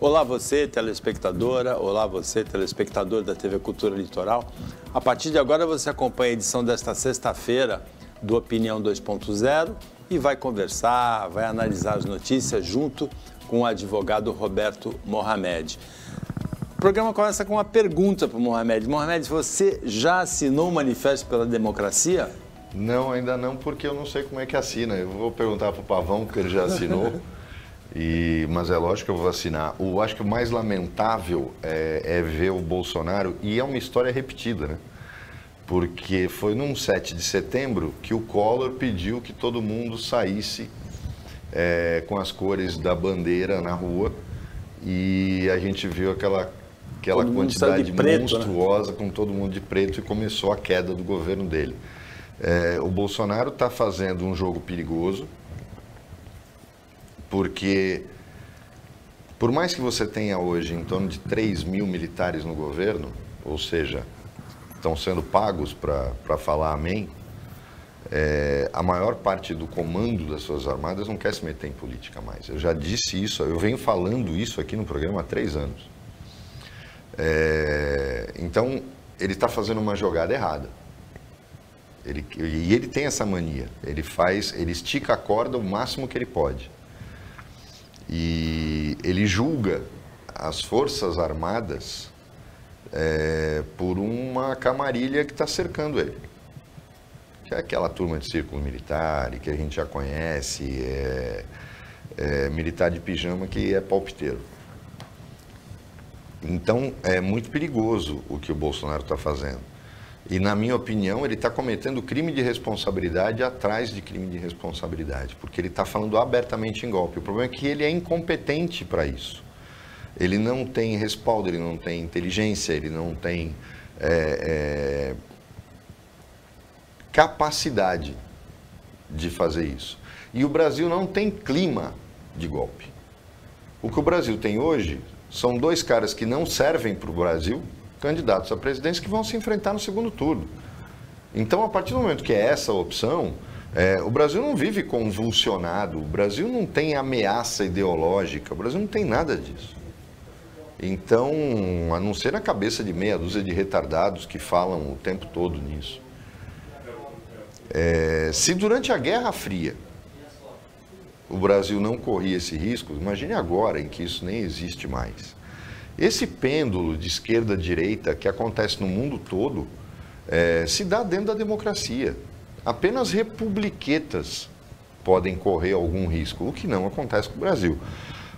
Olá você, telespectadora, olá você, telespectador da TV Cultura Litoral. A partir de agora você acompanha a edição desta sexta-feira do Opinião 2.0 e vai conversar, vai analisar as notícias junto com o advogado Roberto Mohamed. O programa começa com uma pergunta para o Mohamed. Mohamed, você já assinou o Manifesto pela Democracia? Não, ainda não, porque eu não sei como é que assina. Eu vou perguntar para o Pavão, porque ele já assinou. Mas é lógico que eu vou assinar. Eu acho que o mais lamentável é ver o Bolsonaro, e é uma história repetida, né? Porque foi num 7 de setembro que o Collor pediu que todo mundo saísse com as cores da bandeira na rua, e a gente viu aquela quantidade preto, monstruosa, né? Com todo mundo de preto, e começou a queda do governo dele. O Bolsonaro está fazendo um jogo perigoso, porque por mais que você tenha hoje em torno de 3 mil militares no governo, ou seja, estão sendo pagos para falar amém, a maior parte do comando das suas armadas não quer se meter em política mais. Eu já disse isso, eu venho falando isso aqui no programa há 3 anos. Então, ele está fazendo uma jogada errada. Ele tem essa mania, ele estica a corda o máximo que ele pode. E ele julga as Forças Armadas por uma camarilha que está cercando ele. Que é aquela turma de círculo militar, que a gente já conhece, militar de pijama que é palpiteiro. Então, é muito perigoso o que o Bolsonaro está fazendo. E, na minha opinião, ele está cometendo crime de responsabilidade atrás de crime de responsabilidade, porque ele está falando abertamente em golpe. O problema é que ele é incompetente para isso. Ele não tem respaldo, ele não tem inteligência, ele não tem capacidade de fazer isso. E o Brasil não tem clima de golpe. O que o Brasil tem hoje são 2 caras que não servem para o Brasil, candidatos à presidência, que vão se enfrentar no segundo turno. Então, a partir do momento que é essa a opção, o Brasil não vive convulsionado, o Brasil não tem ameaça ideológica, o Brasil não tem nada disso. Então, a não ser na cabeça de meia dúzia de retardados que falam o tempo todo nisso. Se durante a Guerra Fria o Brasil não corria esse risco, imagine agora em que isso nem existe mais. Esse pêndulo de esquerda a direita que acontece no mundo todo se dá dentro da democracia. Apenas republiquetas podem correr algum risco, o que não acontece com o Brasil.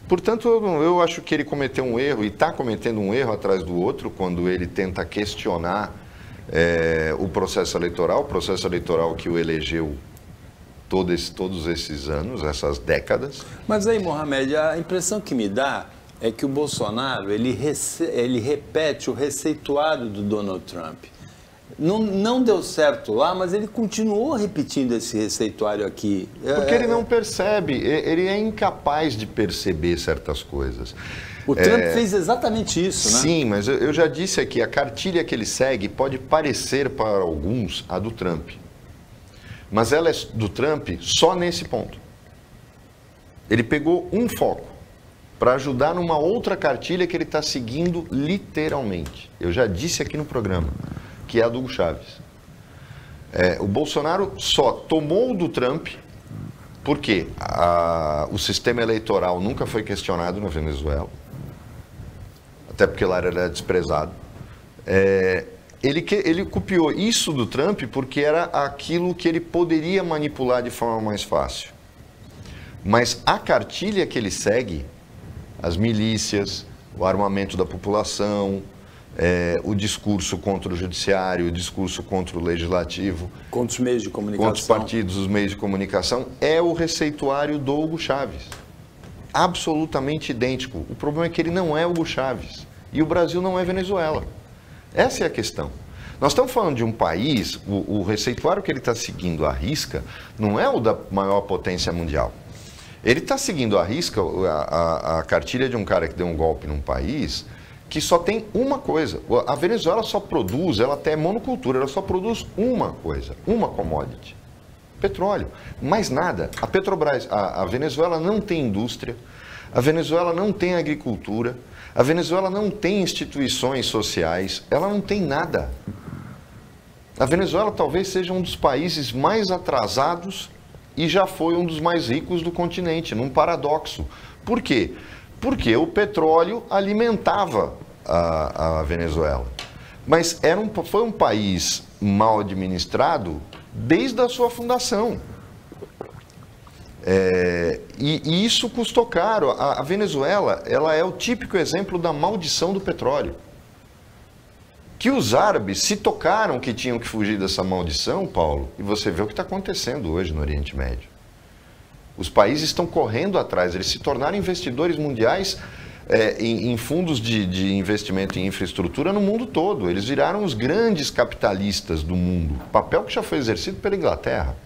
Portanto, eu acho que ele cometeu um erro e está cometendo um erro atrás do outro quando ele tenta questionar o processo eleitoral que o elegeu todos esses anos, essas décadas. Mas aí, Mohamed, a impressão que me dá é que o Bolsonaro, ele repete o receituário do Donald Trump. Não deu certo lá, mas ele continuou repetindo esse receituário aqui. Porque ele não percebe, ele é incapaz de perceber certas coisas. O Trump fez exatamente isso, né? Sim, mas eu já disse aqui, a cartilha que ele segue pode parecer para alguns a do Trump. Mas ela é do Trump só nesse ponto. Ele pegou um foco para ajudar numa outra cartilha que ele está seguindo literalmente. Eu já disse aqui no programa, que é a do Hugo Chávez. O Bolsonaro só tomou o do Trump porque o sistema eleitoral nunca foi questionado na Venezuela, até porque lá era desprezado. Ele copiou isso do Trump porque era aquilo que ele poderia manipular de forma mais fácil. Mas a cartilha que ele segue, as milícias, o armamento da população, o discurso contra o judiciário, o discurso contra o legislativo, contra os meios de comunicação, contra os partidos, os meios de comunicação, é o receituário do Hugo Chávez. Absolutamente idêntico. O problema é que ele não é Hugo Chávez e o Brasil não é Venezuela. Essa é a questão. Nós estamos falando de um país, o receituário que ele está seguindo à risca não é o da maior potência mundial. Ele está seguindo à risca a cartilha de um cara que deu um golpe num país que só tem uma coisa. A Venezuela só produz, ela até é monocultura, ela só produz uma coisa, uma commodity. Petróleo. Mais nada. A Petrobras, a Venezuela não tem indústria, A Venezuela não tem agricultura, a Venezuela não tem instituições sociais, ela não tem nada. A Venezuela talvez seja um dos países mais atrasados e já foi um dos mais ricos do continente, num paradoxo. Por quê? Porque o petróleo alimentava a Venezuela. Mas foi um país mal administrado desde a sua fundação. E isso custou caro. A Venezuela, ela é o típico exemplo da maldição do petróleo. Que os árabes se tocaram que tinham que fugir dessa maldição, Paulo, e você vê o que está acontecendo hoje no Oriente Médio. Os países estão correndo atrás, eles se tornaram investidores mundiais em fundos de investimento em infraestrutura no mundo todo. Eles viraram os grandes capitalistas do mundo, papel que já foi exercido pela Inglaterra.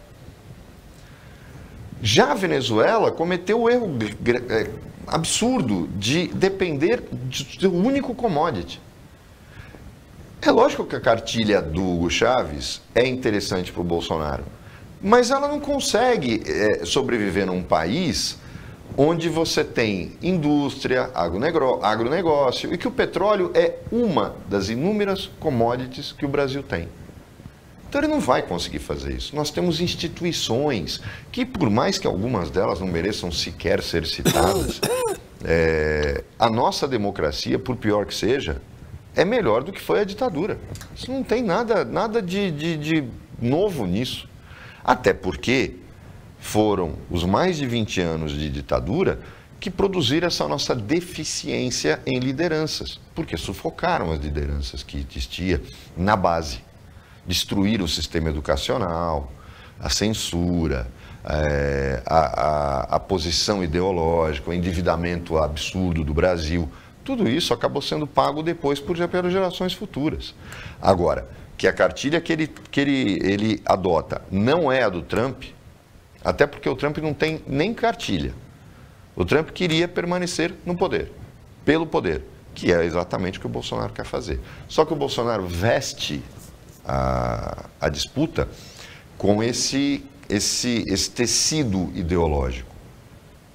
Já a Venezuela cometeu o erro absurdo de depender do único commodity. É lógico que a cartilha do Hugo Chávez é interessante para o Bolsonaro, mas ela não consegue sobreviver num país onde você tem indústria, agronegócio, e que o petróleo é uma das inúmeras commodities que o Brasil tem. Então ele não vai conseguir fazer isso. Nós temos instituições que, por mais que algumas delas não mereçam sequer ser citadas, a nossa democracia, por pior que seja, é melhor do que foi a ditadura. Isso não tem nada de novo nisso. Até porque foram os mais de 20 anos de ditadura que produziram essa nossa deficiência em lideranças, porque sufocaram as lideranças que existiam na base. Destruíram o sistema educacional, a censura, a posição ideológica, o endividamento absurdo do Brasil. Tudo isso acabou sendo pago depois pelas gerações futuras. Agora, que a cartilha que ele adota não é a do Trump, até porque o Trump não tem nem cartilha. O Trump queria permanecer no poder, pelo poder, que é exatamente o que o Bolsonaro quer fazer. Só que o Bolsonaro veste a disputa com esse tecido ideológico,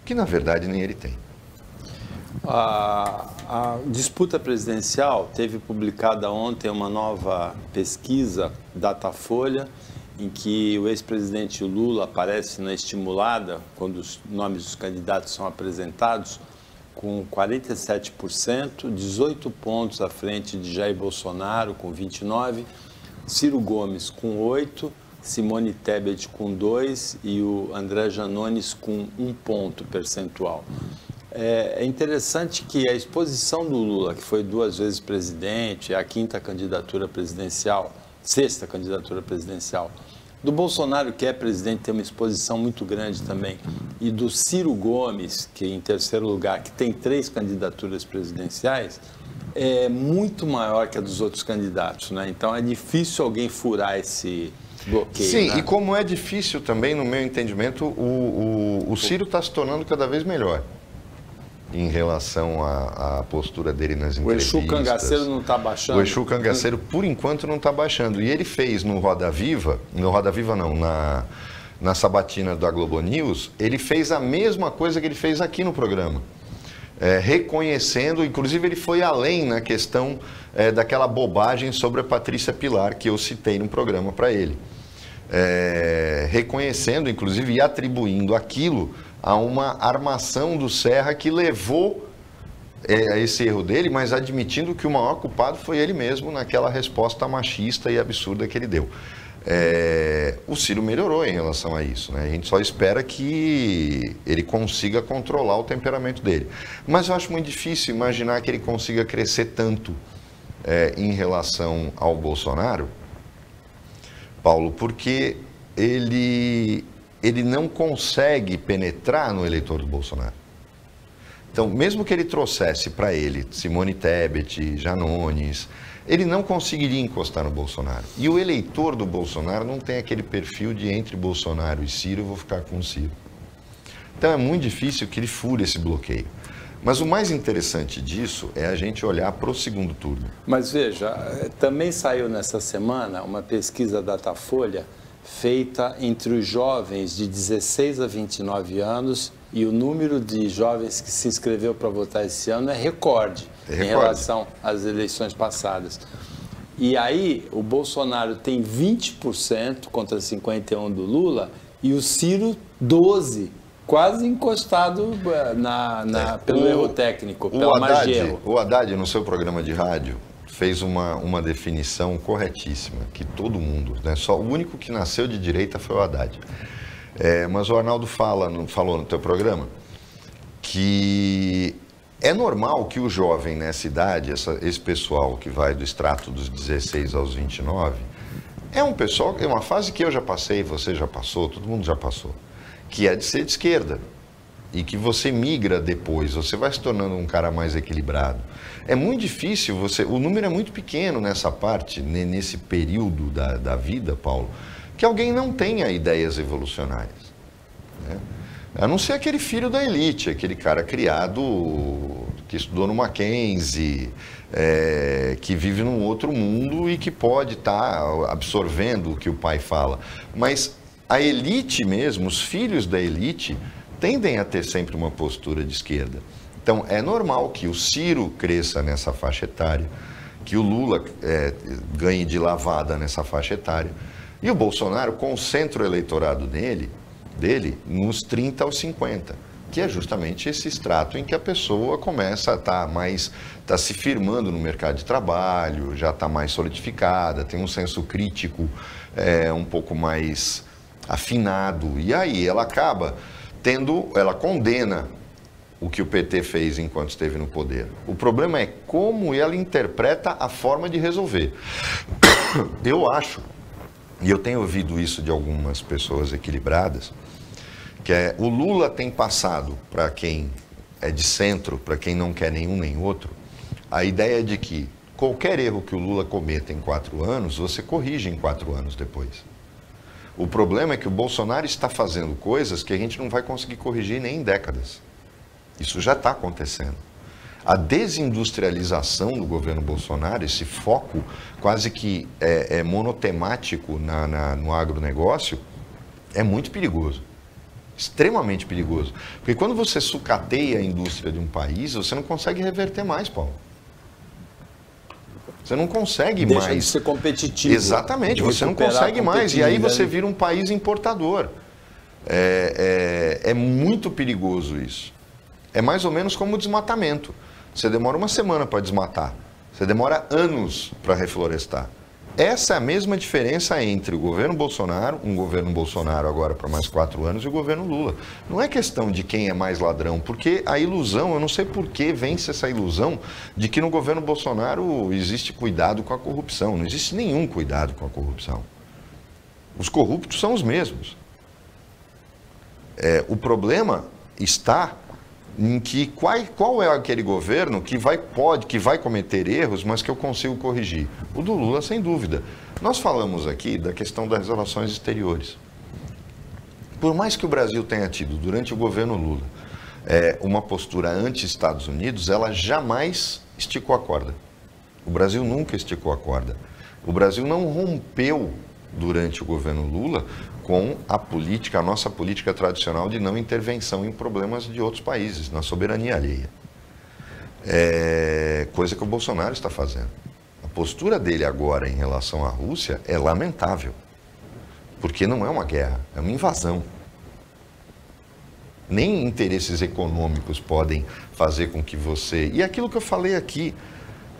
que na verdade nem ele tem. A disputa presidencial teve publicada ontem uma nova pesquisa, Datafolha, em que o ex-presidente Lula aparece na estimulada, quando os nomes dos candidatos são apresentados, com 47%, 18 pontos à frente de Jair Bolsonaro, com 29%, Ciro Gomes com 8%, Simone Tebet com 2% e o André Janones com 1 ponto percentual. É interessante que a exposição do Lula, que foi 2 vezes presidente, é a 5ª candidatura presidencial, 6ª candidatura presidencial, do Bolsonaro, que é presidente, tem uma exposição muito grande também, e do Ciro Gomes, que em 3º lugar, que tem 3 candidaturas presidenciais, é muito maior que a dos outros candidatos, né? Então é difícil alguém furar esse bloqueio. Sim, né? E como é difícil também, no meu entendimento, o Ciro está se tornando cada vez melhor em relação à postura dele nas entrevistas. O Exu Cangaceiro não está baixando? O Exu Cangaceiro, por enquanto, não está baixando. E ele fez no Roda Viva não, na sabatina da Globo News, ele fez a mesma coisa que ele fez aqui no programa. Reconhecendo, inclusive ele foi além na questão daquela bobagem sobre a Patrícia Pilar, que eu citei no programa para ele. Reconhecendo, inclusive, e atribuindo aquilo a uma armação do Serra que levou a esse erro dele, mas admitindo que o maior culpado foi ele mesmo naquela resposta machista e absurda que ele deu. O Ciro melhorou em relação a isso, né? A gente só espera que ele consiga controlar o temperamento dele. Mas eu acho muito difícil imaginar que ele consiga crescer tanto em relação ao Bolsonaro, Paulo, porque ele não consegue penetrar no eleitor do Bolsonaro. Então, mesmo que ele trouxesse para ele Simone Tebet, Janones, ele não conseguiria encostar no Bolsonaro. E o eleitor do Bolsonaro não tem aquele perfil de entre Bolsonaro e Ciro, eu vou ficar com o Ciro. Então é muito difícil que ele fure esse bloqueio. Mas o mais interessante disso é a gente olhar para o segundo turno. Mas veja, também saiu nessa semana uma pesquisa Datafolha feita entre os jovens de 16 a 29 anos E o número de jovens que se inscreveu para votar esse ano é recorde em relação às eleições passadas. E aí o Bolsonaro tem 20% contra 51% do Lula e o Ciro 12%, quase encostado pelo erro técnico, pela margem de erro. O Haddad, no seu programa de rádio, fez uma definição corretíssima, que todo mundo, né, só o único que nasceu de direita foi o Haddad. Mas o Arnaldo falou no teu programa que é normal que o jovem nessa idade, esse pessoal que vai do extrato dos 16 aos 29, é um pessoal, é uma fase que eu já passei, você já passou, todo mundo já passou, que é de ser de esquerda. E que você migra depois, você vai se tornando um cara mais equilibrado. É muito difícil, o número é muito pequeno nessa parte, nesse período da vida, Paulo, que alguém não tenha ideias evolucionárias, né? A não ser aquele filho da elite, aquele cara criado, que estudou no Mackenzie, que vive num outro mundo e que pode estar absorvendo o que o pai fala. Mas a elite mesmo, os filhos da elite, tendem a ter sempre uma postura de esquerda. Então, é normal que o Ciro cresça nessa faixa etária, que o Lula ganhe de lavada nessa faixa etária, e o Bolsonaro concentra o eleitorado dele nos 30 aos 50, que é justamente esse extrato em que a pessoa começa a estar se firmando no mercado de trabalho, já está mais solidificada, tem um senso crítico um pouco mais afinado, e aí ela acaba ela condena o que o PT fez enquanto esteve no poder. O problema é como ela interpreta a forma de resolver. Eu acho, e eu tenho ouvido isso de algumas pessoas equilibradas, que o Lula tem passado para quem é de centro, para quem não quer nenhum nem outro, a ideia de que qualquer erro que o Lula cometa em 4 anos, você corrige em 4 anos depois. O problema é que o Bolsonaro está fazendo coisas que a gente não vai conseguir corrigir nem em décadas. Isso já está acontecendo. A desindustrialização do governo Bolsonaro, esse foco quase que monotemático no agronegócio, é muito perigoso. Extremamente perigoso. Porque quando você sucateia a indústria de um país, você não consegue reverter mais, Paulo. Você não consegue Deixa mais de ser competitivo. Exatamente, você não consegue mais. E aí você vira um país importador. É muito perigoso isso. É mais ou menos como o desmatamento. Você demora uma semana para desmatar. Você demora anos para reflorestar. Essa é a mesma diferença entre o governo Bolsonaro, um governo Bolsonaro agora para mais 4 anos, e o governo Lula. Não é questão de quem é mais ladrão, porque a ilusão, eu não sei por que vence essa ilusão de que no governo Bolsonaro existe cuidado com a corrupção. Não existe nenhum cuidado com a corrupção. Os corruptos são os mesmos. O problema está em que qual é aquele governo que vai cometer erros, mas que eu consigo corrigir? O do Lula, sem dúvida. Nós falamos aqui da questão das relações exteriores. Por mais que o Brasil tenha tido, durante o governo Lula, uma postura anti-Estados Unidos, ela jamais esticou a corda. O Brasil nunca esticou a corda. O Brasil não rompeu, durante o governo Lula, com a nossa política tradicional de não intervenção em problemas de outros países, na soberania alheia. Coisa que o Bolsonaro está fazendo. A postura dele agora em relação à Rússia é lamentável, porque não é uma guerra, é uma invasão. Nem interesses econômicos podem fazer com que você... E aquilo que eu falei aqui,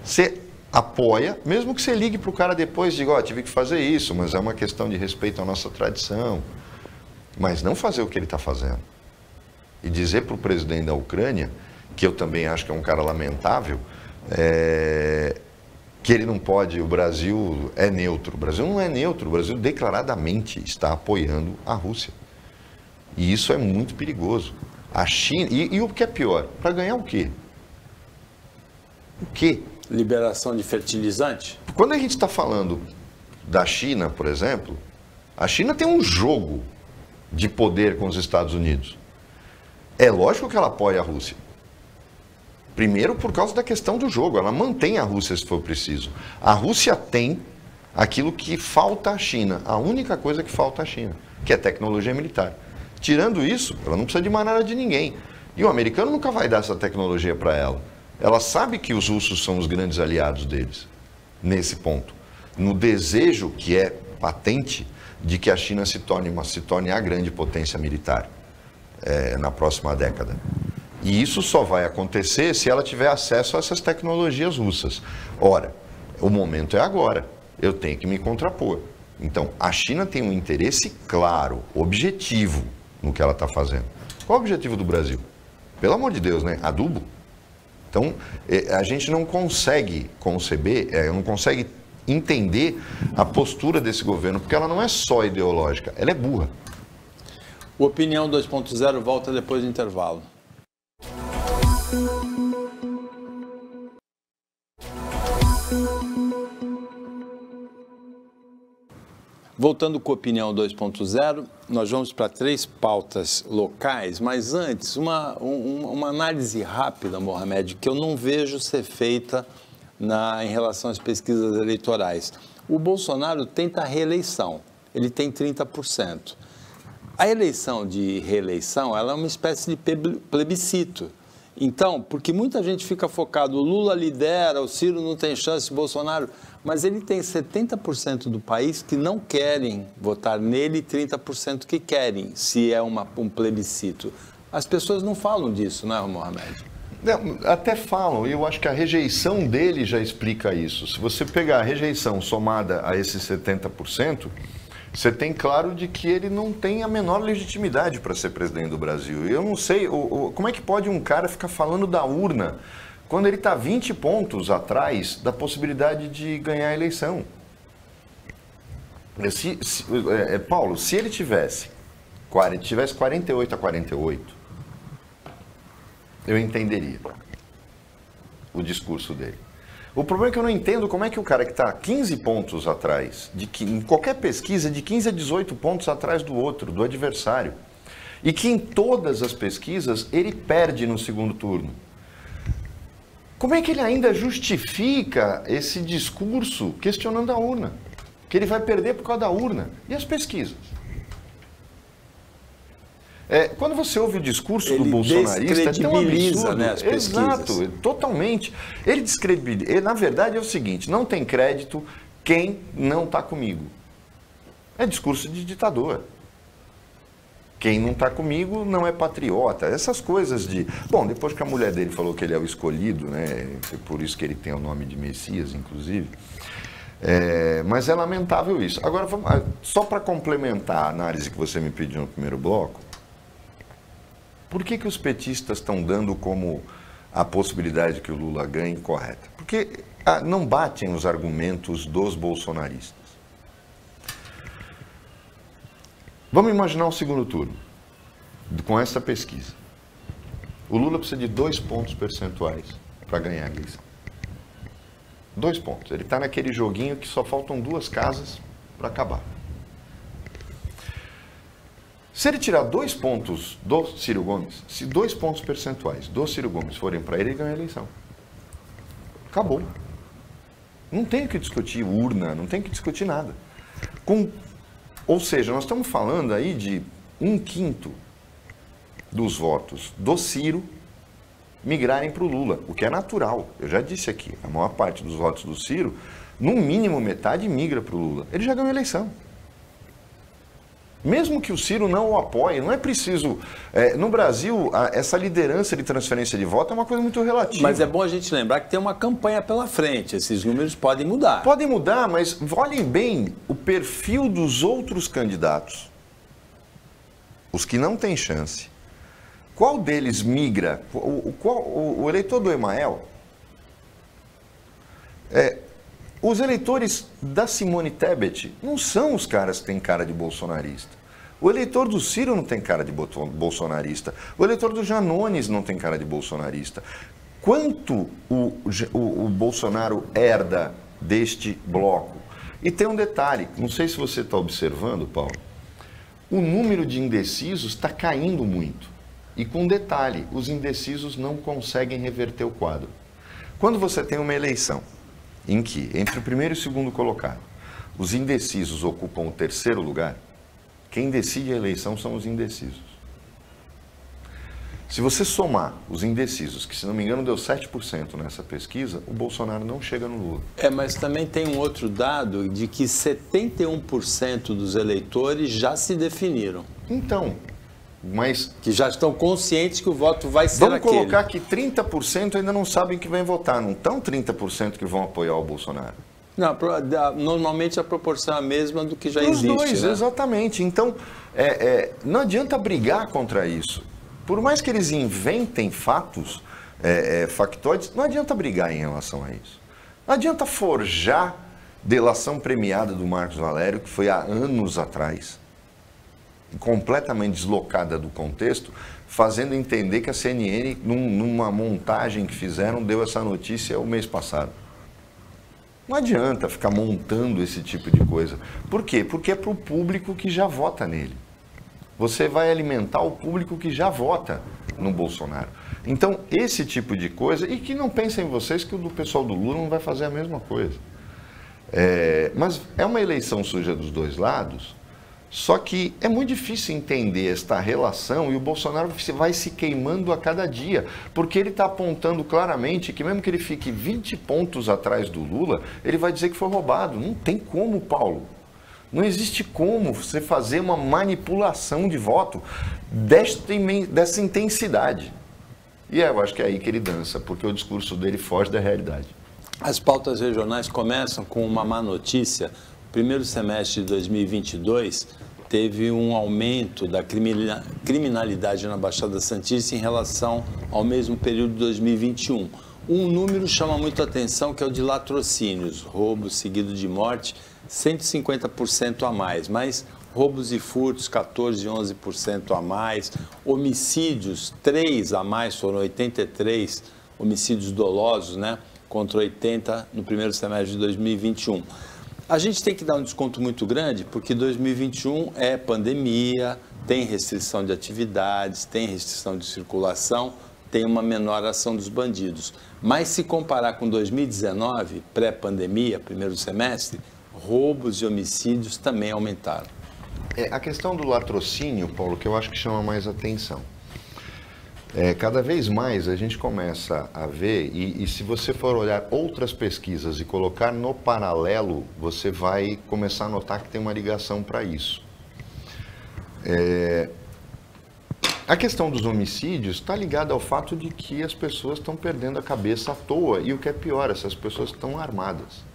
você apoia, mesmo que você ligue para o cara depois e diga, tive que fazer isso, mas é uma questão de respeito à nossa tradição. Mas não fazer o que ele está fazendo. E dizer para o presidente da Ucrânia, que eu também acho que é um cara lamentável, que ele não pode, o Brasil é neutro. O Brasil não é neutro, o Brasil declaradamente está apoiando a Rússia. E isso é muito perigoso. A China, e o que é pior, para ganhar o quê? O quê? Liberação de fertilizante? Quando a gente está falando da China, por exemplo, a China tem um jogo de poder com os Estados Unidos. É lógico que ela apoia a Rússia. Primeiro, por causa da questão do jogo. Ela mantém a Rússia se for preciso. A Rússia tem aquilo que falta à China. A única coisa que falta à China, que é tecnologia militar. Tirando isso, ela não precisa de mais nada de ninguém. E o americano nunca vai dar essa tecnologia para ela. Ela sabe que os russos são os grandes aliados deles, nesse ponto. No desejo que é patente de que a China se torne a grande potência militar na próxima década. E isso só vai acontecer se ela tiver acesso a essas tecnologias russas. Ora, o momento é agora. Eu tenho que me contrapor. Então, a China tem um interesse claro, objetivo no que ela está fazendo. Qual é o objetivo do Brasil? Pelo amor de Deus, né? Adubo. Então, a gente não consegue conceber, não consegue entender a postura desse governo, porque ela não é só ideológica, ela é burra. O Opinião 2.0 volta depois do intervalo. Voltando com a Opinião 2.0, nós vamos para 3 pautas locais, mas antes, uma análise rápida, Mohamed, que eu não vejo ser feita em relação às pesquisas eleitorais. O Bolsonaro tenta a reeleição, ele tem 30%. A eleição de reeleição, ela é uma espécie de plebiscito. Então, porque muita gente fica focado, o Lula lidera, o Ciro não tem chance, o Bolsonaro, mas ele tem 70% do país que não querem votar nele e 30% que querem, se é um plebiscito. As pessoas não falam disso, né, Mohamed? Até falam, e eu acho que a rejeição dele já explica isso. Se você pegar a rejeição somada a esses 70%, você tem claro de que ele não tem a menor legitimidade para ser presidente do Brasil. Eu não sei, como é que pode um cara ficar falando da urna quando ele está 20 pontos atrás da possibilidade de ganhar a eleição? Paulo, se ele tivesse 48-48, eu entenderia o discurso dele. O problema é que eu não entendo como é que o cara que está 15 pontos atrás, em qualquer pesquisa, de 15 a 18 pontos atrás do outro, do adversário, e que em todas as pesquisas ele perde no segundo turno. Como é que ele ainda justifica esse discurso questionando a urna? Que ele vai perder por causa da urna. E as pesquisas? Quando você ouve o discurso do bolsonarista, é tão absurdo, né, as pesquisas. Exato, totalmente. Ele descredibiliza. Na verdade é o seguinte, não tem crédito quem não está comigo. É discurso de ditador. Quem não está comigo não é patriota. Essas coisas de... Bom, depois que a mulher dele falou que ele é o escolhido, né, por isso que ele tem o nome de Messias, inclusive. Mas é lamentável isso. Agora, só para complementar a análise que você me pediu no primeiro bloco, por que os petistas estão dando como a possibilidade de que o Lula ganhe correta? Porque não batem os argumentos dos bolsonaristas. Vamos imaginar um segundo turno, com essa pesquisa. O Lula precisa de 2 pontos percentuais para ganhar a eleição. 2 pontos. Ele está naquele joguinho que só faltam 2 casas para acabar. Se ele tirar 2 pontos do Ciro Gomes, se 2 pontos percentuais do Ciro Gomes forem para ele, ele ganha a eleição. Acabou. Não tem o que discutir urna, não tem o que discutir nada. Ou seja, nós estamos falando aí de 1/5 dos votos do Ciro migrarem para o Lula, o que é natural. Eu já disse aqui, a maior parte dos votos do Ciro, no mínimo metade migra para o Lula. Ele já ganhou a eleição. Mesmo que o Ciro não o apoie, não é preciso... no Brasil, essa liderança de transferência de voto é uma coisa muito relativa. Mas é bom a gente lembrar que tem uma campanha pela frente. Esses números podem mudar. Podem mudar, mas olhem bem o perfil dos outros candidatos. Os que não têm chance. Qual deles migra? O eleitor do Emael... Os eleitores da Simone Tebet não são os caras que têm cara de bolsonarista. O eleitor do Ciro não tem cara de bolsonarista. O eleitor do Janones não tem cara de bolsonarista. Quanto o Bolsonaro herda deste bloco? E tem um detalhe, não sei se você está observando, Paulo, o número de indecisos está caindo muito. E com um detalhe, os indecisos não conseguem reverter o quadro. Quando você tem uma eleição em que, entre o primeiro e o segundo colocado, os indecisos ocupam o 3º lugar, Quem decide a eleição são os indecisos. Se você somar os indecisos, que se não me engano deu 7% nessa pesquisa, o Bolsonaro não chega no Lula. Mas também tem um outro dado de que 71% dos eleitores já se definiram. Então, mas... Que já estão conscientes que o voto vai ser aquele. Vamos colocar que 30% ainda não sabem que vai votar, não estão 30% que vão apoiar o Bolsonaro. Não, normalmente a proporção é a mesma do que já existe. Os dois, né? Exatamente. Então, não adianta brigar contra isso. Por mais que eles inventem fatos, factóides, não adianta brigar em relação a isso. Não adianta forjar delação premiada do Marcos Valério, que foi há anos atrás, completamente deslocada do contexto, fazendo entender que a CNN, numa montagem que fizeram, deu essa notícia o mês passado. Não adianta ficar montando esse tipo de coisa. Por quê? Porque é para o público que já vota nele. Você vai alimentar o público que já vota no Bolsonaro. Então, esse tipo de coisa, e que não pensem vocês que o pessoal do Lula não vai fazer a mesma coisa. Mas é uma eleição suja dos dois lados, só que é muito difícil entender esta relação e o Bolsonaro vai se queimando a cada dia, porque ele está apontando claramente que mesmo que ele fique 20 pontos atrás do Lula, ele vai dizer que foi roubado. Não tem como, Paulo. Não existe como você fazer uma manipulação de voto dessa intensidade. E eu acho que é aí que ele dança, porque o discurso dele foge da realidade. As pautas regionais começam com uma má notícia. O primeiro semestre de 2022 teve um aumento da criminalidade na Baixada Santista em relação ao mesmo período de 2021. Um número chama muito a atenção, que é o de latrocínios, roubo seguido de morte, 150% a mais, mas roubos e furtos, 14% e 11% a mais, homicídios, 3 a mais, foram 83 homicídios dolosos, né, contra 80 no primeiro semestre de 2021. A gente tem que dar um desconto muito grande, porque 2021 é pandemia, tem restrição de atividades, tem restrição de circulação, tem uma menor ação dos bandidos. Mas se comparar com 2019, pré-pandemia, primeiro semestre, roubos e homicídios também aumentaram. A questão do latrocínio, Paulo, que eu acho que chama mais atenção. Cada vez mais a gente começa a ver, e se você for olhar outras pesquisas e colocar no paralelo, você vai começar a notar que tem uma ligação para isso. A questão dos homicídios está ligada ao fato de que as pessoas estão perdendo a cabeça à toa, e o que é pior, essas pessoas estão armadas.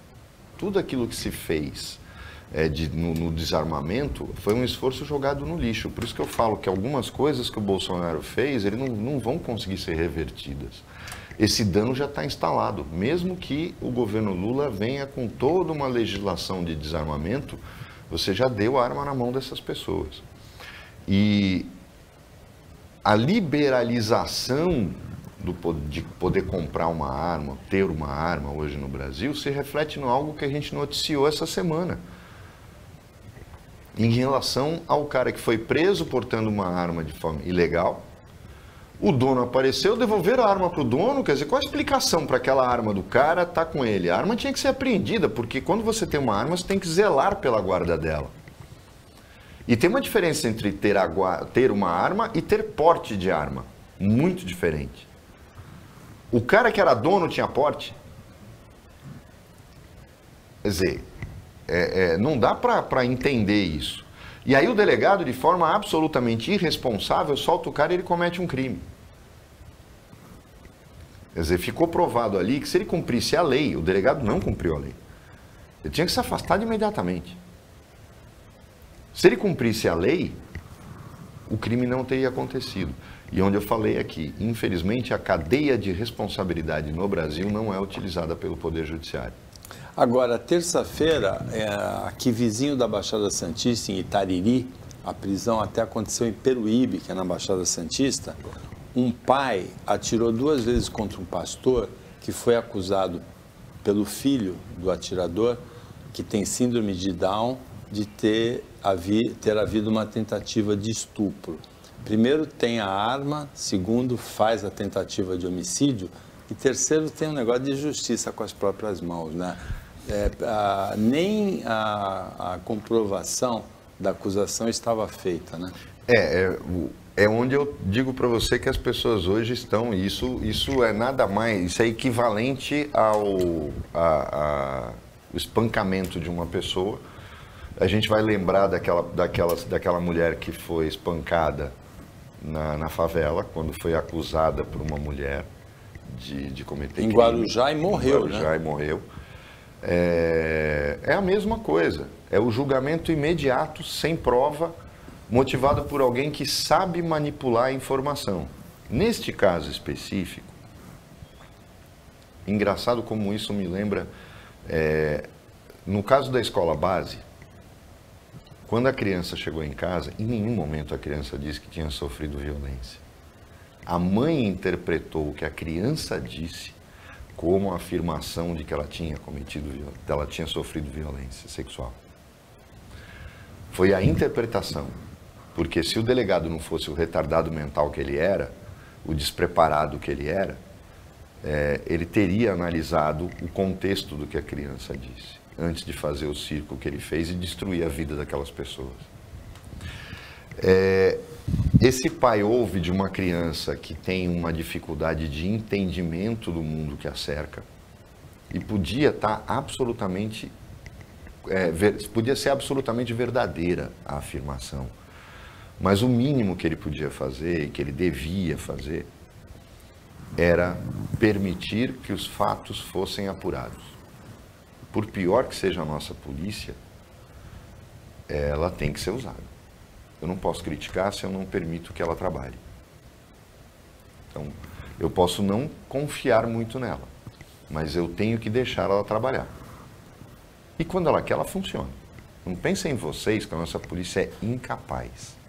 Tudo aquilo que se fez no desarmamento foi um esforço jogado no lixo. Por isso que eu falo que algumas coisas que o Bolsonaro fez, ele não vão conseguir ser revertidas. Esse dano já está instalado. Mesmo que o governo Lula venha com toda uma legislação de desarmamento, você já deu a arma na mão dessas pessoas. E a liberalização de poder comprar uma arma, ter uma arma hoje no Brasil, se reflete em algo que a gente noticiou essa semana. Em relação ao cara que foi preso portando uma arma de forma ilegal, o dono apareceu, devolveram a arma para o dono, quer dizer, qual a explicação para aquela arma do cara estar com ele? A arma tinha que ser apreendida, porque quando você tem uma arma, você tem que zelar pela guarda dela. E tem uma diferença entre ter uma arma e ter porte de arma, muito diferente. O cara que era dono tinha porte? Quer dizer, não dá para entender isso. E aí o delegado, de forma absolutamente irresponsável, solta o cara e ele comete um crime. Quer dizer, ficou provado ali que se ele cumprisse a lei, o delegado não cumpriu a lei. Ele tinha que se afastar imediatamente. Se ele cumprisse a lei, o crime não teria acontecido. E onde eu falei aqui, infelizmente, a cadeia de responsabilidade no Brasil não é utilizada pelo Poder Judiciário. Agora, terça-feira, aqui vizinho da Baixada Santista, em Itariri, a prisão até aconteceu em Peruíbe, que é na Baixada Santista, um pai atirou 2 vezes contra um pastor que foi acusado pelo filho do atirador, que tem síndrome de Down, de ter havido uma tentativa de estupro. Primeiro tem a arma, segundo faz a tentativa de homicídio e terceiro tem um negócio de justiça com as próprias mãos, né? Nem a comprovação da acusação estava feita, né? É onde eu digo para você que as pessoas hoje estão, isso é nada mais, isso é equivalente ao espancamento de uma pessoa. A gente vai lembrar daquela mulher que foi espancada na favela, quando foi acusada por uma mulher de cometer crime. Em Guarujá e morreu, em Guarujá, né? E morreu. É a mesma coisa, é o julgamento imediato, sem prova, motivado por alguém que sabe manipular a informação. Neste caso específico, engraçado como isso me lembra, no caso da escola base, quando a criança chegou em casa, em nenhum momento a criança disse que tinha sofrido violência. A mãe interpretou o que a criança disse como a afirmação de que ela tinha sofrido violência sexual. Foi a interpretação. Porque se o delegado não fosse o retardado mental que ele era, o despreparado que ele era, ele teria analisado o contexto do que a criança disse, antes de fazer o circo que ele fez e destruir a vida daquelas pessoas. Esse pai ouve de uma criança que tem uma dificuldade de entendimento do mundo que a cerca e podia ser absolutamente verdadeira a afirmação. Mas o mínimo que ele podia fazer, que ele devia fazer, era permitir que os fatos fossem apurados. Por pior que seja a nossa polícia, ela tem que ser usada. Eu não posso criticar se eu não permito que ela trabalhe. Então, eu posso não confiar muito nela, mas eu tenho que deixar ela trabalhar. E quando ela quer, ela funciona. Não pensem em vocês que a nossa polícia é incapaz.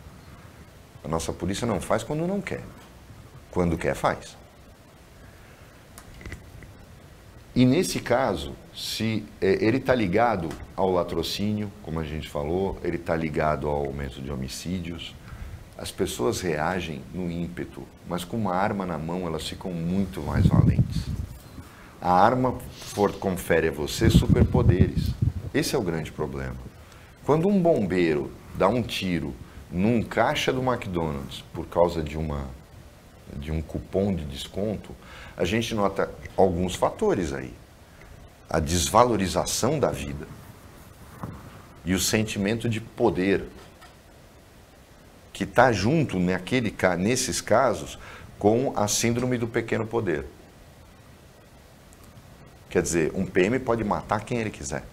A nossa polícia não faz quando não quer. Quando quer, faz. E nesse caso, se ele está ligado ao latrocínio, como a gente falou, ele está ligado ao aumento de homicídios, as pessoas reagem no ímpeto, mas com uma arma na mão elas ficam muito mais valentes. A arma confere a você superpoderes. Esse é o grande problema. Quando um bombeiro dá um tiro num caixa do McDonald's por causa de um cupom de desconto, a gente nota alguns fatores aí. A desvalorização da vida e o sentimento de poder que está junto nesses casos com a síndrome do pequeno poder. Quer dizer, um PM pode matar quem ele quiser.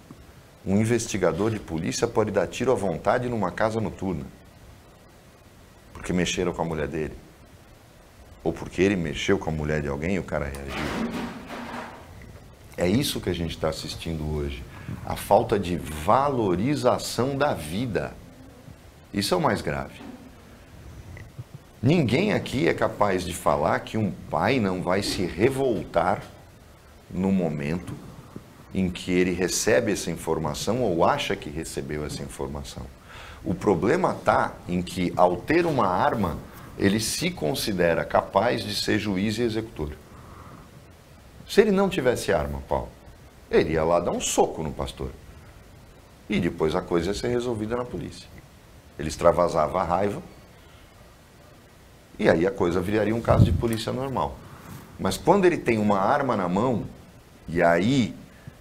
Um investigador de polícia pode dar tiro à vontade numa casa noturna porque mexeram com a mulher dele. Ou porque ele mexeu com a mulher de alguém e o cara reagiu. É isso que a gente está assistindo hoje. A falta de valorização da vida. Isso é o mais grave. Ninguém aqui é capaz de falar que um pai não vai se revoltar no momento em que ele recebe essa informação ou acha que recebeu essa informação. O problema está em que, ao ter uma arma, ele se considera capaz de ser juiz e executor. Se ele não tivesse arma, Paulo, ele ia lá dar um soco no pastor. E depois a coisa ia ser resolvida na polícia. Ele extravasava a raiva e aí a coisa viraria um caso de polícia normal. Mas quando ele tem uma arma na mão, e aí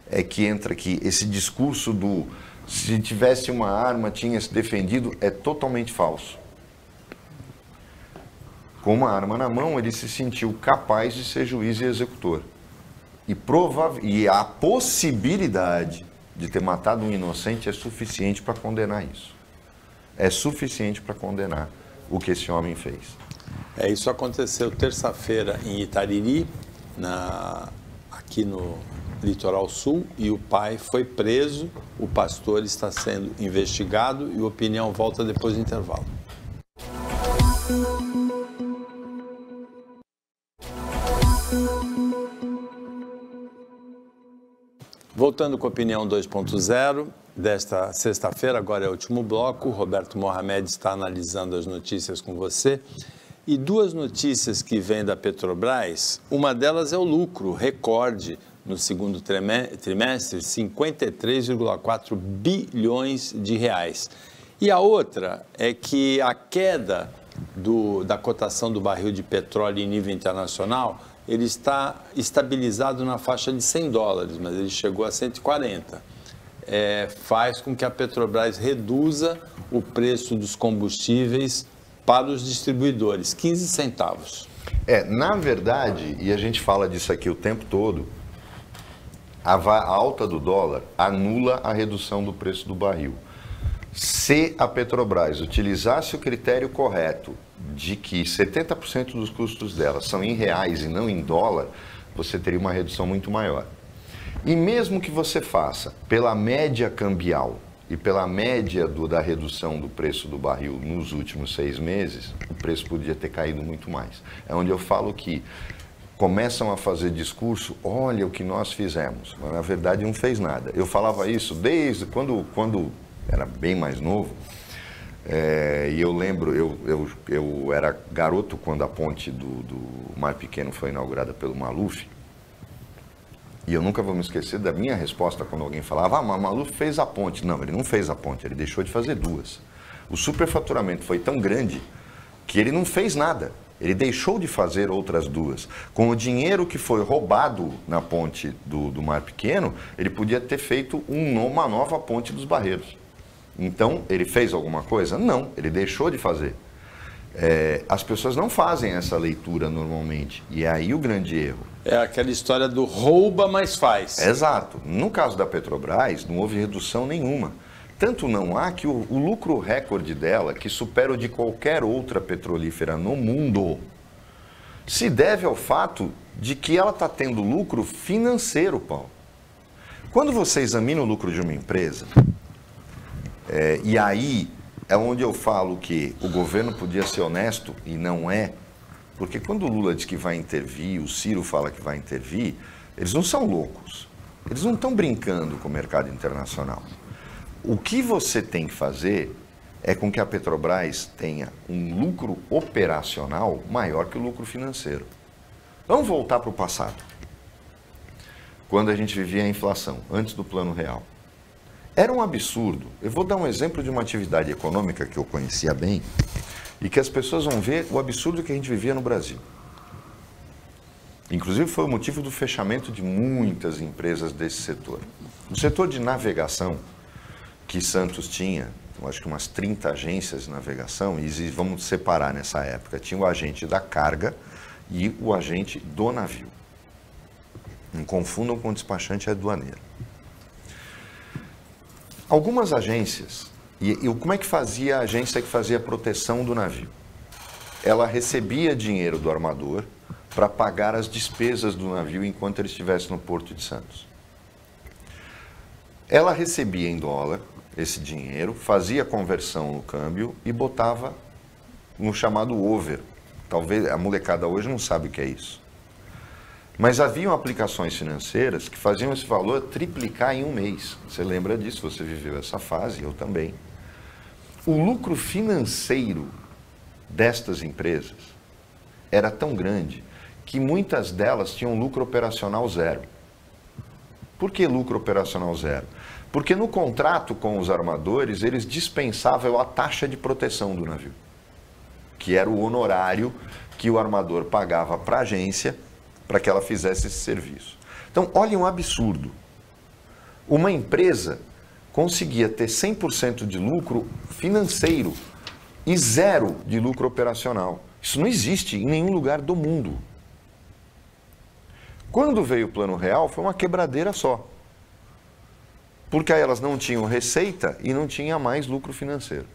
é que entra aqui esse discurso do se tivesse uma arma, tinha se defendido, é totalmente falso. Com uma arma na mão, ele se sentiu capaz de ser juiz e executor. E a possibilidade de ter matado um inocente é suficiente para condenar isso. É suficiente para condenar o que esse homem fez. Isso aconteceu terça-feira em Itariri, aqui no Litoral Sul, e o pai foi preso, o pastor está sendo investigado e o Opinião volta depois do intervalo. Voltando com a Opinião 2.0, desta sexta-feira, agora é o último bloco, o Roberto Mohamed está analisando as notícias com você. E duas notícias que vêm da Petrobras, uma delas é o lucro, recorde no segundo trimestre, 53,4 bilhões de reais. E a outra é que a queda da cotação do barril de petróleo em nível internacional, ele está estabilizado na faixa de $100, mas ele chegou a 140. Faz com que a Petrobras reduza o preço dos combustíveis para os distribuidores, 15 centavos. Na verdade, e a gente fala disso aqui o tempo todo, a alta do dólar anula a redução do preço do barril. Se a Petrobras utilizasse o critério correto de que 70% dos custos dela são em reais e não em dólar, você teria uma redução muito maior. E mesmo que você faça pela média cambial e pela média da redução do preço do barril nos últimos 6 meses, o preço podia ter caído muito mais. É onde eu falo que começam a fazer discurso, olha o que nós fizemos, mas na verdade não fez nada. Eu falava isso desde quando era bem mais novo, e eu lembro, eu era garoto quando a ponte do Mar Pequeno foi inaugurada pelo Maluf, e eu nunca vou me esquecer da minha resposta quando alguém falava, mas Maluf fez a ponte. Não, ele não fez a ponte, ele deixou de fazer 2. O superfaturamento foi tão grande que ele não fez nada. Ele deixou de fazer outras 2. Com o dinheiro que foi roubado na ponte do Mar Pequeno, ele podia ter feito uma nova ponte dos Barreiros. Então, ele fez alguma coisa? Não, ele deixou de fazer. As pessoas não fazem essa leitura normalmente, e é aí o grande erro. É aquela história do rouba, mas faz. Exato. No caso da Petrobras, não houve redução nenhuma. Tanto não há que o lucro recorde dela, que supera o de qualquer outra petrolífera no mundo, se deve ao fato de que ela está tendo lucro financeiro, Paulo. Quando você examina o lucro de uma empresa, e aí é onde eu falo que o governo podia ser honesto e não é, porque quando o Lula diz que vai intervir, o Ciro fala que vai intervir, eles não são loucos, eles não estão brincando com o mercado internacional. O que você tem que fazer é com que a Petrobras tenha um lucro operacional maior que o lucro financeiro. Vamos voltar para o passado, quando a gente vivia a inflação, antes do Plano Real. Era um absurdo. Eu vou dar um exemplo de uma atividade econômica que eu conhecia bem e que as pessoas vão ver o absurdo que a gente vivia no Brasil. Inclusive foi o motivo do fechamento de muitas empresas desse setor. No setor de navegação, que Santos tinha, acho que umas 30 agências de navegação, e vamos separar nessa época, tinha o agente da carga e o agente do navio. Não confundam com o despachante aduaneiro. Algumas agências, e como é que fazia a agência que fazia a proteção do navio? Ela recebia dinheiro do armador para pagar as despesas do navio enquanto ele estivesse no Porto de Santos. Ela recebia em dólar esse dinheiro, fazia a conversão no câmbio e botava no chamado over. Talvez a molecada hoje não sabe o que é isso. Mas haviam aplicações financeiras que faziam esse valor triplicar em um mês. Você lembra disso, você viveu essa fase, eu também. O lucro financeiro destas empresas era tão grande que muitas delas tinham lucro operacional zero. Por que lucro operacional zero? Porque no contrato com os armadores, eles dispensavam a taxa de proteção do navio, que era o honorário que o armador pagava para a agência para que ela fizesse esse serviço. Então, olha um absurdo. Uma empresa conseguia ter 100% de lucro financeiro e zero de lucro operacional. Isso não existe em nenhum lugar do mundo. Quando veio o Plano Real, foi uma quebradeira só. Porque aí elas não tinham receita e não tinha mais lucro financeiro.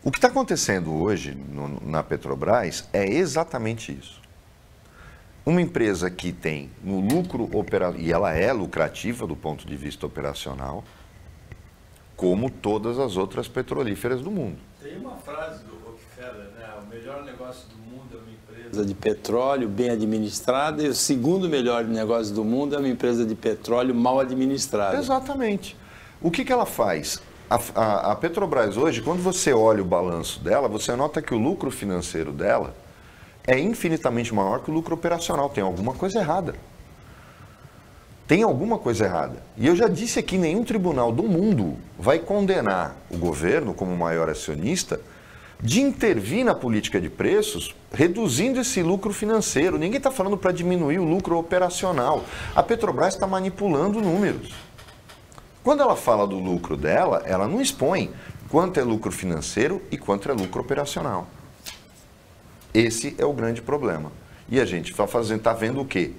O que está acontecendo hoje na Petrobras é exatamente isso. Uma empresa que tem no lucro operacional, e ela é lucrativa do ponto de vista operacional, como todas as outras petrolíferas do mundo. Tem uma frase do Rockefeller, né? O melhor negócio do mundo é uma empresa de petróleo bem administrada e o segundo melhor negócio do mundo é uma empresa de petróleo mal administrada. Exatamente. O que ela faz? A Petrobras hoje, quando você olha o balanço dela, você nota que o lucro financeiro dela é infinitamente maior que o lucro operacional. Tem alguma coisa errada. tem alguma coisa errada. E eu já disse aqui, nenhum tribunal do mundo vai condenar o governo, como maior acionista, de intervir na política de preços, reduzindo esse lucro financeiro. Ninguém está falando para diminuir o lucro operacional. A Petrobras está manipulando números. Quando ela fala do lucro dela, ela não expõe quanto é lucro financeiro e quanto é lucro operacional. Esse é o grande problema. E a gente está vendo o quê?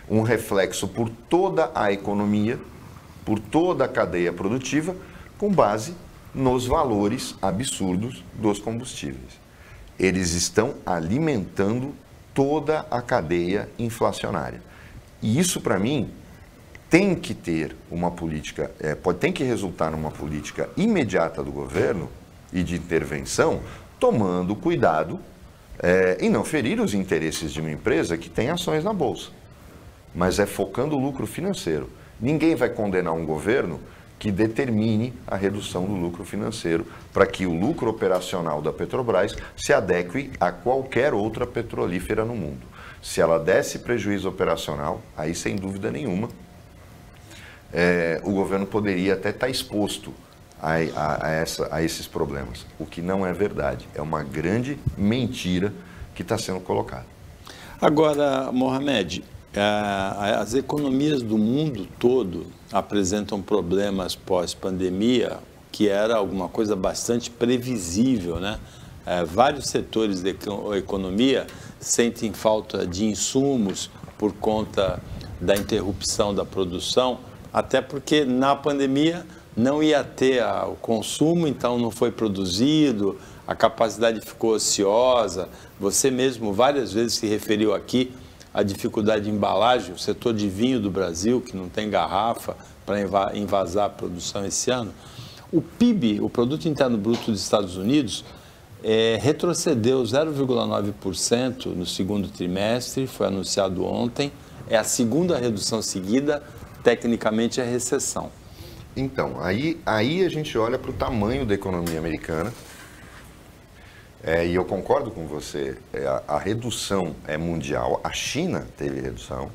Um reflexo por toda a economia, por toda a cadeia produtiva, com base nos valores absurdos dos combustíveis. Eles estão alimentando toda a cadeia inflacionária. E isso, para mim, tem que ter uma política, tem que resultar numa política imediata do governo e de intervenção, tomando cuidado em não ferir os interesses de uma empresa que tem ações na Bolsa. Mas é focando o lucro financeiro. Ninguém vai condenar um governo que determine a redução do lucro financeiro para que o lucro operacional da Petrobras se adeque a qualquer outra petrolífera no mundo. Se ela desse prejuízo operacional, aí sem dúvida nenhuma, o governo poderia até estar exposto a esses problemas, o que não é verdade. É uma grande mentira que está sendo colocada. Agora, Mohamed, as economias do mundo todo apresentam problemas pós-pandemia, que era alguma coisa bastante previsível, né? Vários setores da economia sentem falta de insumos por conta da interrupção da produção, até porque na pandemia não ia ter o consumo, então não foi produzido, a capacidade ficou ociosa. Você mesmo várias vezes se referiu aqui à dificuldade de embalagem, o setor de vinho do Brasil, que não tem garrafa para envasar a produção esse ano. O PIB, o Produto Interno Bruto dos Estados Unidos, retrocedeu 0,9% no segundo trimestre, foi anunciado ontem, é a segunda redução seguida, tecnicamente é recessão. Então, aí a gente olha para o tamanho da economia americana, e eu concordo com você, a redução é mundial. A China teve redução.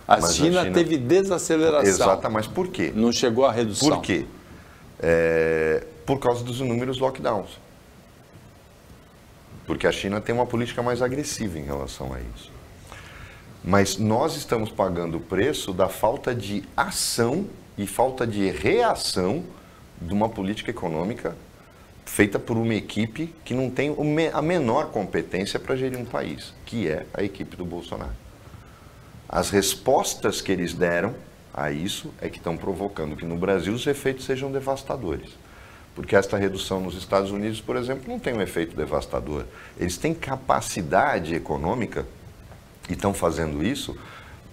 A China teve desaceleração. Exato, mas por quê? Não chegou à redução. Por quê? Por causa dos inúmeros lockdowns. Porque a China tem uma política mais agressiva em relação a isso. Mas nós estamos pagando o preço da falta de ação e falta de reação de uma política econômica feita por uma equipe que não tem a menor competência para gerir um país, que é a equipe do Bolsonaro. As respostas que eles deram a isso é que estão provocando que no Brasil os efeitos sejam devastadores. Porque esta redução nos Estados Unidos, por exemplo, não tem um efeito devastador. Eles têm capacidade econômica e estão fazendo isso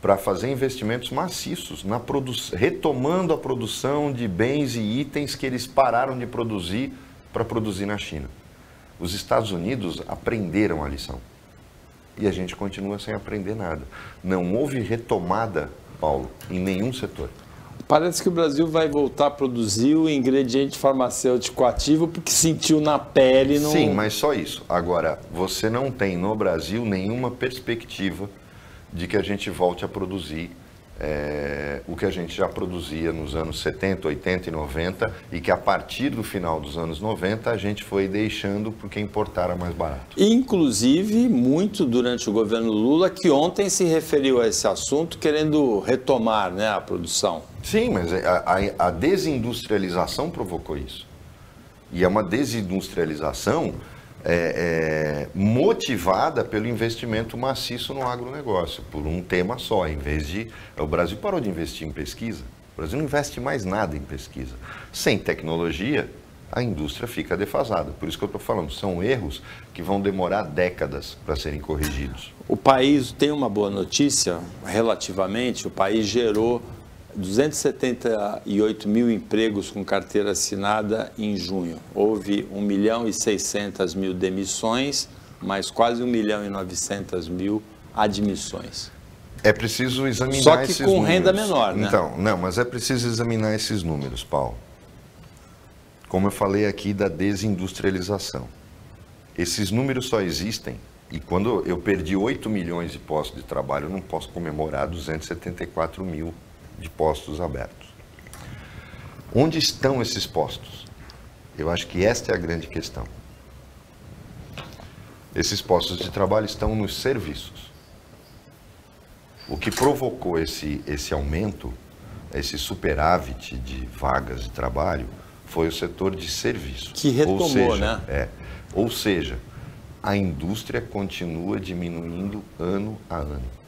para fazer investimentos maciços, retomando a produção de bens e itens que eles pararam de produzir para produzir na China. Os Estados Unidos aprenderam a lição. E a gente continua sem aprender nada. Não houve retomada, Paulo, em nenhum setor. Parece que o Brasil vai voltar a produzir o ingrediente farmacêutico ativo porque sentiu na pele. Sim, mas só isso. Agora, você não tem no Brasil nenhuma perspectiva de que a gente volte a produzir o que a gente já produzia nos anos 70, 80 e 90 e que a partir do final dos anos 90 a gente foi deixando porque importar era mais barato. Inclusive, muito durante o governo Lula, que ontem se referiu a esse assunto querendo retomar, né, a produção. Sim, mas a desindustrialização provocou isso. E é uma desindustrialização motivada pelo investimento maciço no agronegócio, por um tema só, em vez de... O Brasil parou de investir em pesquisa, o Brasil não investe mais nada em pesquisa. Sem tecnologia, a indústria fica defasada. Por isso que eu estou falando, são erros que vão demorar décadas para serem corrigidos. O país tem uma boa notícia, relativamente, o país gerou 278 mil empregos com carteira assinada em junho. Houve 1.600.000 demissões, mais quase 1.900.000 admissões. É preciso examinar Só que esses com números. renda menor, né? Então, não, mas é preciso examinar esses números, Paulo. Como eu falei aqui da desindustrialização. Esses números só existem, e quando eu perdi 8 milhões de postos de trabalho, eu não posso comemorar 274 mil de postos abertos. Onde estão esses postos? Eu acho que esta é a grande questão. Esses postos de trabalho estão nos serviços. O que provocou esse aumento, esse superávit de vagas de trabalho, foi o setor de serviços. Que retomou, né? Ou seja, a indústria continua diminuindo ano a ano.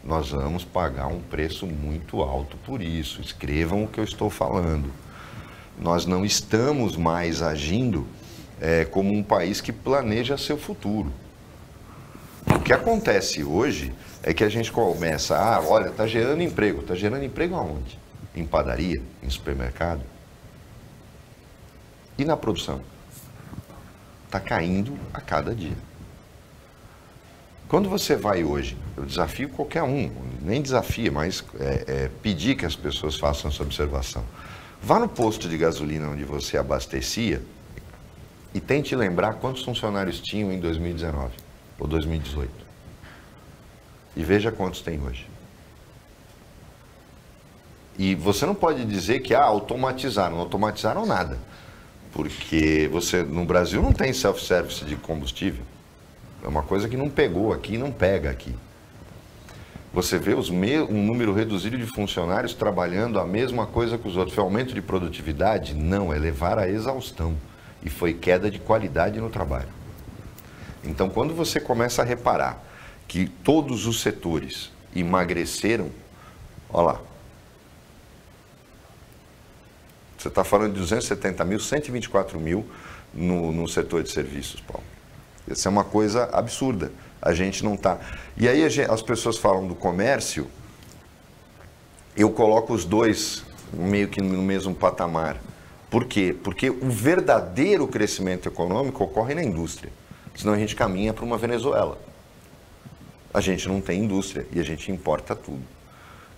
Nós vamos pagar um preço muito alto por isso. Escrevam o que eu estou falando. Nós não estamos mais agindo como um país que planeja seu futuro. O que acontece hoje é que a gente começa, olha, está gerando emprego. Está gerando emprego aonde? Em padaria, em supermercado. E na produção? Está caindo a cada dia. Quando você vai hoje, eu desafio qualquer um, nem desafia, mas pedir que as pessoas façam essa observação. Vá no posto de gasolina onde você abastecia e tente lembrar quantos funcionários tinham em 2019 ou 2018. E veja quantos tem hoje. E você não pode dizer que automatizaram. Não automatizaram nada. Porque no Brasil não tem self-service de combustível. É uma coisa que não pegou aqui e não pega aqui. Você vê um número reduzido de funcionários trabalhando a mesma coisa que os outros. Foi aumento de produtividade? Não, é levar à exaustão. E foi queda de qualidade no trabalho. Então, quando você começa a reparar que todos os setores emagreceram, olha lá. Você está falando de 270 mil, 124 mil no setor de serviços, Paulo. Isso é uma coisa absurda. A gente não está... E aí as pessoas falam do comércio, eu coloco os dois meio que no mesmo patamar. Por quê? Porque o verdadeiro crescimento econômico ocorre na indústria. Senão a gente caminha para uma Venezuela. A gente não tem indústria e a gente importa tudo.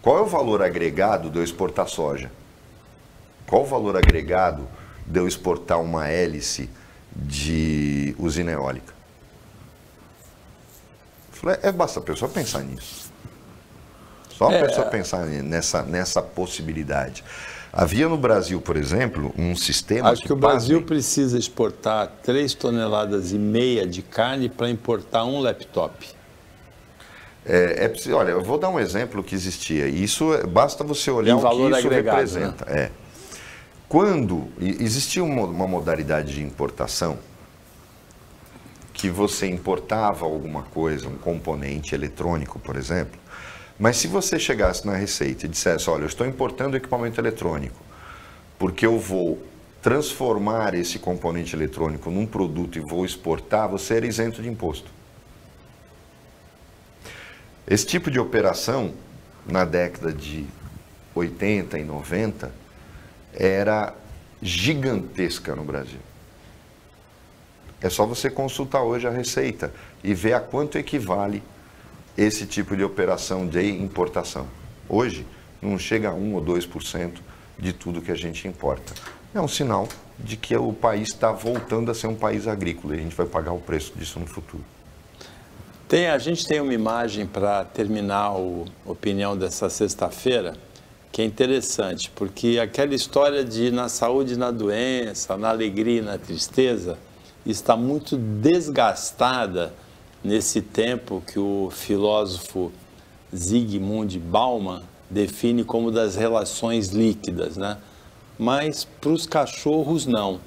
Qual é o valor agregado de eu exportar soja? Qual o valor agregado de eu exportar uma hélice de usina eólica? Basta a pessoa pensar nisso. Só a pessoa pensar nessa possibilidade. Havia no Brasil, por exemplo, um sistema... Acho que o Brasil precisa exportar 3,5 toneladas de carne para importar um laptop. Olha, eu vou dar um exemplo que existia. Isso basta você olhar o que isso representa. Né? Quando existia uma modalidade de importação que você importava alguma coisa, um componente eletrônico, por exemplo, mas se você chegasse na Receita e dissesse, olha, eu estou importando equipamento eletrônico, porque eu vou transformar esse componente eletrônico num produto e vou exportar, você era isento de imposto. Esse tipo de operação, na década de 80 e 90, era gigantesca no Brasil. É só você consultar hoje a Receita e ver a quanto equivale esse tipo de operação de importação. Hoje, não chega a 1 ou 2% de tudo que a gente importa. É um sinal de que o país está voltando a ser um país agrícola e a gente vai pagar o preço disso no futuro. A gente tem uma imagem para terminar a opinião dessa sexta-feira, que é interessante, porque aquela história de na saúde e na doença, na alegria e na tristeza, está muito desgastada nesse tempo que o filósofo Zygmunt Bauman define como das relações líquidas, né? Mas para os cachorros não.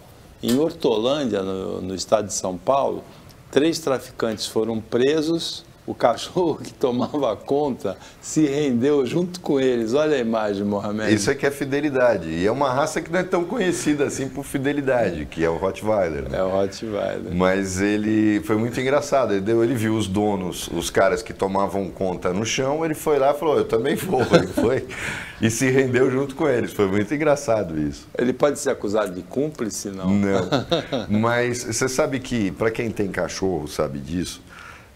Em Hortolândia, no estado de São Paulo, 3 traficantes foram presos, o cachorro que tomava conta se rendeu junto com eles. Olha a imagem, Mohamed. Isso aqui é fidelidade. E é uma raça que não é tão conhecida assim por fidelidade, que é o Rottweiler. Né? É o Rottweiler. Mas ele foi muito engraçado. Ele viu os donos, os caras que tomavam conta no chão, ele foi lá e falou, eu também vou. Ele foi e se rendeu junto com eles. Foi muito engraçado isso. Ele pode ser acusado de cúmplice, não? Não. Mas você sabe que, para quem tem cachorro, sabe disso,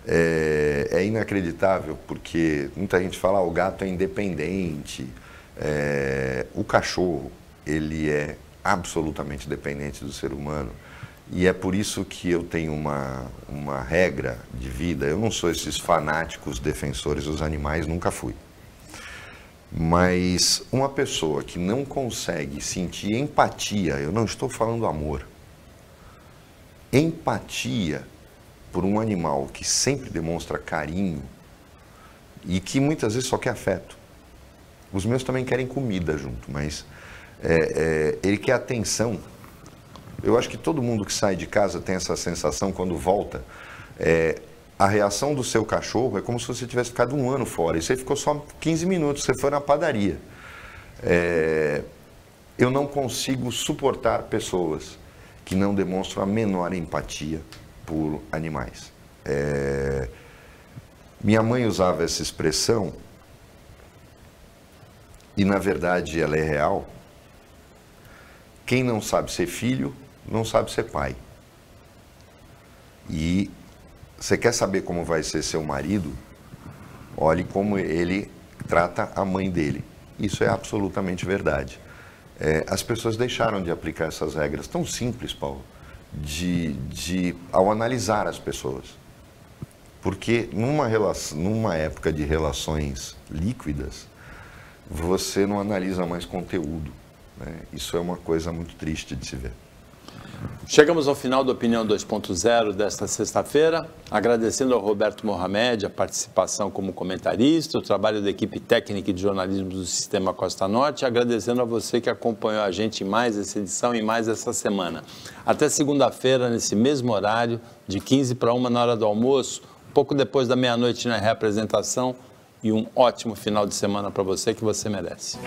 é inacreditável, porque muita gente fala o gato é independente. O cachorro, ele é absolutamente dependente do ser humano. E é por isso que eu tenho uma regra de vida. Eu não sou esses fanáticos defensores dos animais, nunca fui. Mas uma pessoa que não consegue sentir empatia, eu não estou falando amor, empatia por um animal que sempre demonstra carinho e que muitas vezes só quer afeto. Os meus também querem comida junto, mas ele quer atenção. Eu acho que todo mundo que sai de casa tem essa sensação quando volta. A reação do seu cachorro é como se você tivesse ficado um ano fora. E você ficou só 15 minutos, você foi na padaria. Eu não consigo suportar pessoas que não demonstram a menor empatia por animais. Minha mãe usava essa expressão, e na verdade ela é real. Quem não sabe ser filho, não sabe ser pai. E você quer saber como vai ser seu marido? Olhe como ele trata a mãe dele. Isso é absolutamente verdade. As pessoas deixaram de aplicar essas regras tão simples, Paulo, ao analisar as pessoas. Porque numa época de relações líquidas, você não analisa mais conteúdo, né? Isso é uma coisa muito triste de se ver. Chegamos ao final do Opinião 2.0 desta sexta-feira, agradecendo ao Roberto Mohamed a participação como comentarista, o trabalho da equipe técnica e de jornalismo do Sistema Costa Norte, agradecendo a você que acompanhou a gente em mais essa edição e mais essa semana. Até segunda-feira, nesse mesmo horário, de 15 para 1 na hora do almoço, pouco depois da meia-noite na reapresentação, e um ótimo final de semana para você que você merece.